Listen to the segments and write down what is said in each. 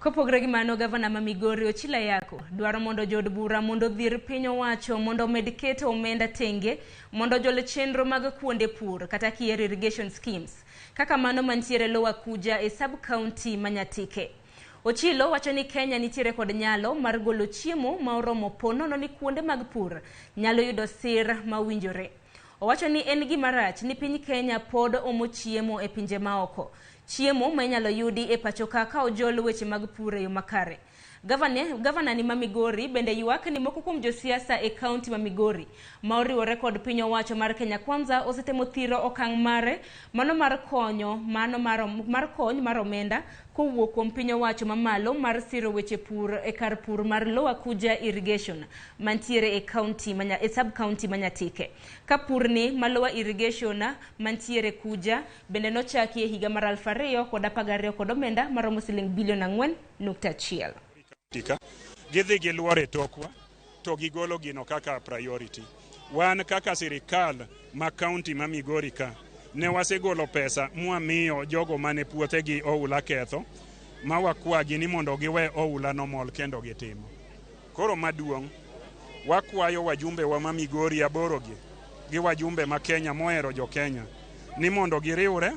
Kopogre gi mano, Gavana ma Migori Ochila Yako dwaro mondo jod bura mondo dhir piny owacho mondo med keto omenda tenge mondo jole chenro mag kuonde pur kata kier irrigation schemes kaka mano mantiere Lower Kuja e sub county Manyatike. Ochilo wacho ni Kenya nitiere kod nyalo mar golo chiemo ma oromo pono ni kuonde mag pur nyalo yudo sir mawinjore. Owacho ni en gima rach ni piny Kenya pod omo chiemo e pinje maoko. Chiemo ma inyalo yudi e pacho ka ojol weche mag pur e yo makare. Gavana ni ma Migori bende ywak ni moko kuom josiasa e kaunti ma Migori ma oriwore kod piny owacho mar Kenya Kwanza osetemo thiro okang' mare mano mar kony mar omenda kowuok kuom piny owacho mamalo mar siro weche pur e kar pur mar Lower Kuja irrigation mantiere e sub county Manyatike. Ka purni ma Lower irrigation mantiere Kuja bende nochaki e higa mar 2012 kod omenda maromo siling bilion 4.1. Gidhi giluore tokwa to gigolo gino kaka priority. Wan kaka sirikal ma county ma Migori ka ne wasegolo pesa mwamiyo jogo mane puothe gi oula ketho ma wakwagi ni mondo giwe oula nomol kendo gitimo. Koro maduong' wakwayo wajumbe wa ma Migori aborogi gi wajumbe ma Kenya mohero jo Kenya ni mondo giriwre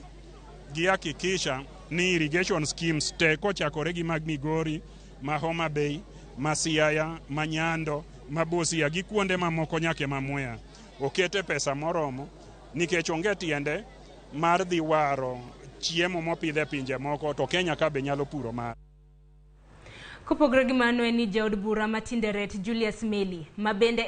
gihakikisha ni irrigation schemes te kochakore gi mag Migori, ma Homa Bay, ma Siaya, ma Nyando, ma Busia gi kuonde mamoko nyake ma Mwea okete pesa moromo nikech onge tiende mar dhi waro chiemo mopidhe pinje moko to Kenya ka be nyalo puro mar. Kopogre gi mano en ni jaod bura ma Tinderet Julius Meli ma bende